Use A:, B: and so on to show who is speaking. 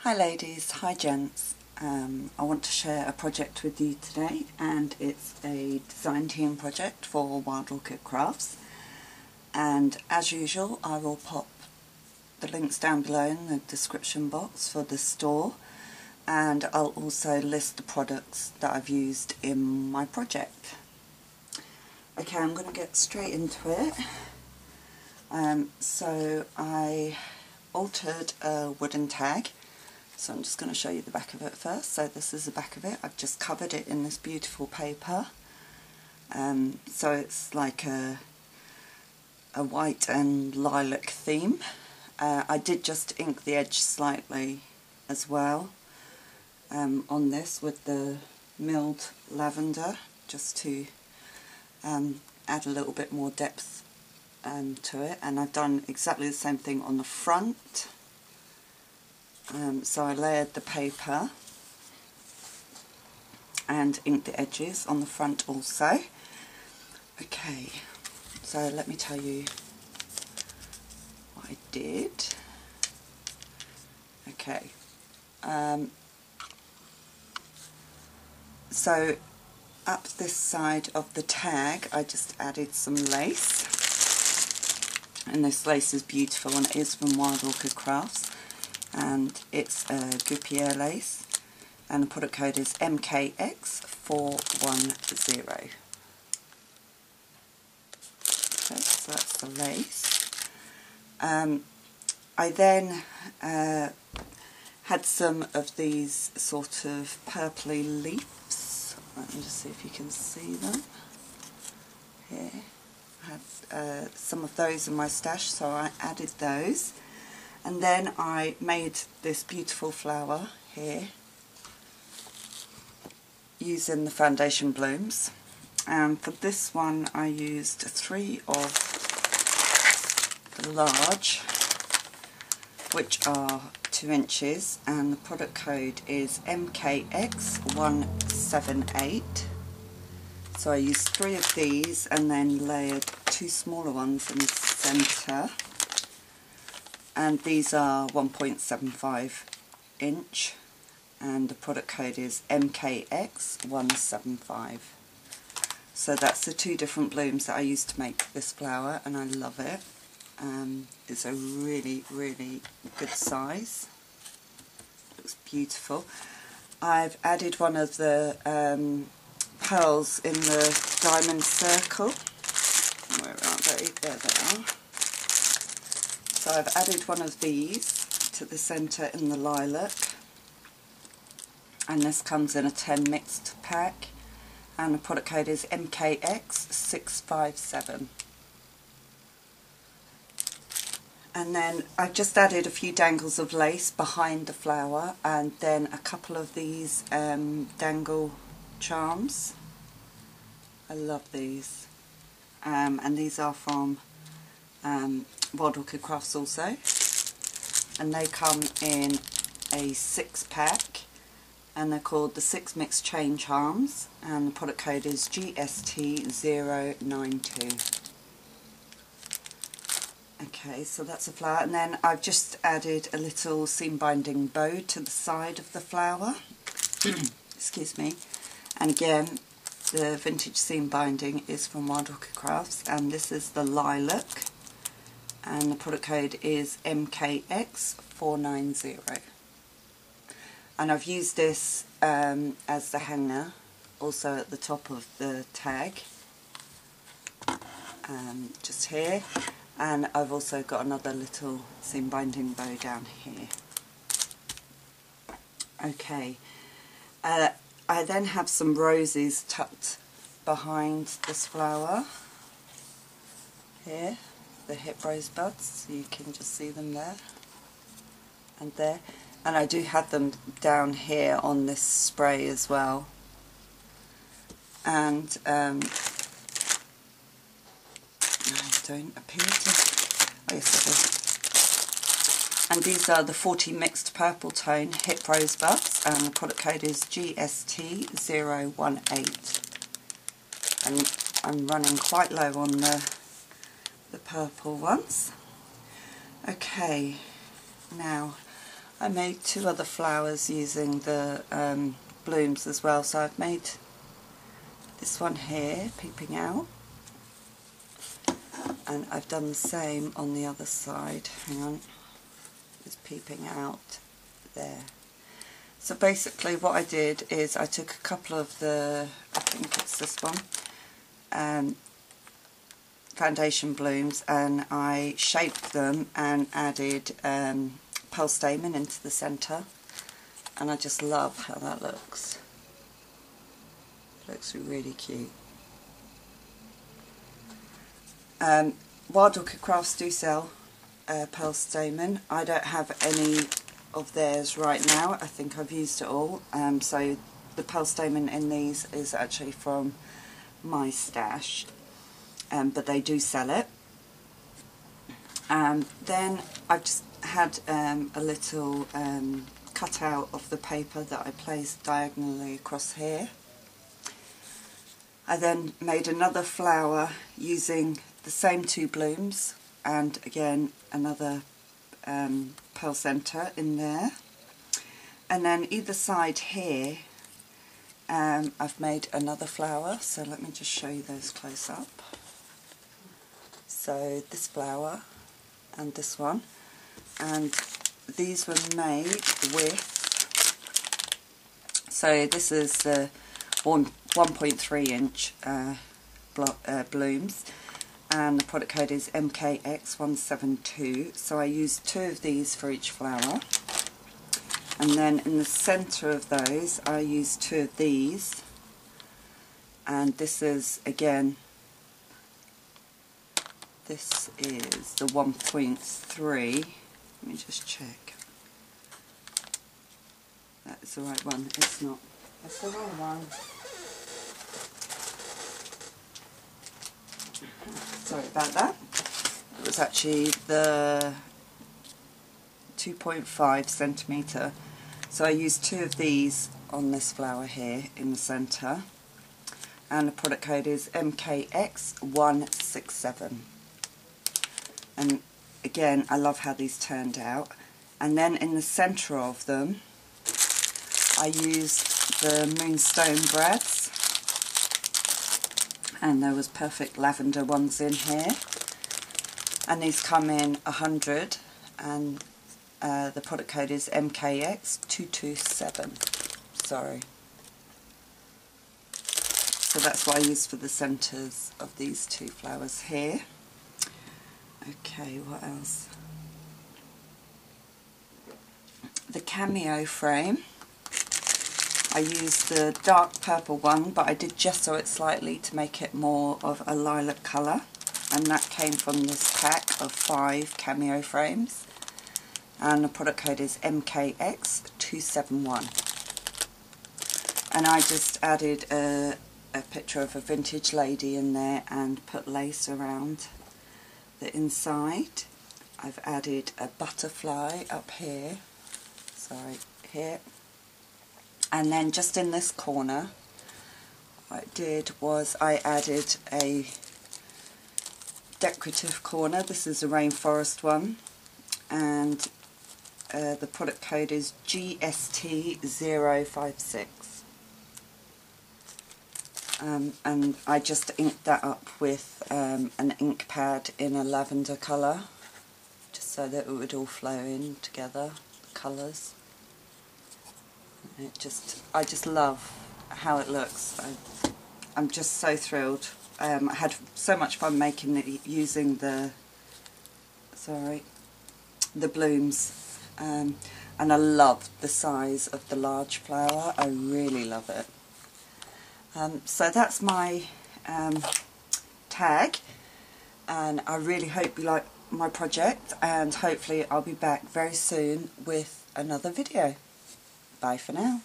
A: Hi ladies, hi gents. I want to share a project with you today, and it's a design team project for Wild Orchid Crafts, and as usual I will pop the links down below in the description box for the store, and I'll also list the products that I've used in my project. Okay, I'm going to get straight into it. So I altered a wooden tag. So I'm just going to show you the back of it first. So this is the back of it. I've just covered it in this beautiful paper. So it's like a white and lilac theme. I did just ink the edge slightly as well on this with the milled lavender, just to add a little bit more depth to it. And I've done exactly the same thing on the front. So I layered the paper and inked the edges on the front also. Okay, so let me tell you what I did. Okay, so up this side of the tag I just added some lace, and this lace is beautiful and it is from Wild Orchid Crafts. And it's a Guipure lace, and the product code is MKX410. Okay, so that's the lace. I then had some of these sort of purpley leaves. Let me just see if you can see them. Here, I had some of those in my stash, so I added those. And then I made this beautiful flower here using the foundation blooms. And for this one I used 3 of the large, which are 2 inches, and the product code is MKX178. So I used 3 of these and then layered 2 smaller ones in the centre. And these are 1.75 inch, and the product code is MKX175. So that's the 2 different blooms that I used to make this flower, and I love it. It's a really, really good size. Looks beautiful. I've added one of the pearls in the diamond circle. Where are they? There they are. So I've added one of these to the centre in the lilac, and this comes in a 10 mixed pack, and the product code is MKX657. And then I've just added a few dangles of lace behind the flower, and then a couple of these dangle charms. I love these, and these are from Wild Orchid Crafts also, and they come in a 6 pack, and they're called the 6 Mixed Chain Charms, and the product code is GST092. Okay, so that's a flower, and then I've just added a little seam binding bow to the side of the flower. Excuse me. And again, the vintage seam binding is from Wild Orchid Crafts, and this is the lilac, and the product code is MKX490. And I've used this as the hanger also at the top of the tag, just here, and I've also got another little seam binding bow down here. Okay, I then have some roses tucked behind this flower here, the hip rosebuds, so you can just see them there and there, and I do have them down here on this spray as well. And I don't appear to, oh yes I do. And these are the 40 mixed purple tone hip rosebuds, and the product code is GST018. And I'm running quite low on the purple ones. Okay, now I made 2 other flowers using the blooms as well. So I've made this one here peeping out, and I've done the same on the other side. Hang on, it's peeping out there. So basically what I did is I took a couple of the, I think it's this one, foundation blooms, and I shaped them and added pearl stamen into the centre, and I just love how that looks. It looks really cute. Wild Orchid Crafts do sell pearl stamen. I don't have any of theirs right now. I think I've used it all. So the pearl stamen in these is actually from my stash, but they do sell it. Then I've just had a little cutout of the paper that I placed diagonally across here. I then made another flower using the same 2 blooms, and again another pearl centre in there, and then either side here I've made another flower. So let me just show you those close up. So this flower and this one, and these were made with, so this is the 1.3 inch blooms, and the product code is MKX172. So I used 2 of these for each flower, and then in the centre of those I used 2 of these, and this is again, this is the 1.3. Let me just check. That is the right one. It's not. That's the wrong one. Sorry about that. It was actually the 2.5 centimetre. So I used 2 of these on this flower here in the centre, and the product code is MKX167. And again, I love how these turned out. And then in the centre of them I used the Moonstone brads, and there was perfect lavender ones in here, and these come in 100, and the product code is MKX227. Sorry. So that's what I used for the centres of these 2 flowers here. Okay, what else? The Cameo frame. I used the dark purple one, but I did gesso it slightly to make it more of a lilac colour, and that came from this pack of 5 Cameo frames, and the product code is MKX271. And I just added a picture of a vintage lady in there and put lace around the inside. I've added a butterfly up here, sorry, here. And then just in this corner, what I did was I added a decorative corner. This is a Rainforest one, and the product code is GST056. And I just inked that up with an ink pad in a lavender colour, just so that it would all flow in together, the colours. I just love how it looks. I'm just so thrilled. I had so much fun making it using the blooms, and I love the size of the large flower. I really love it. So that's my tag, and I really hope you like my project, and hopefully I'll be back very soon with another video. Bye for now.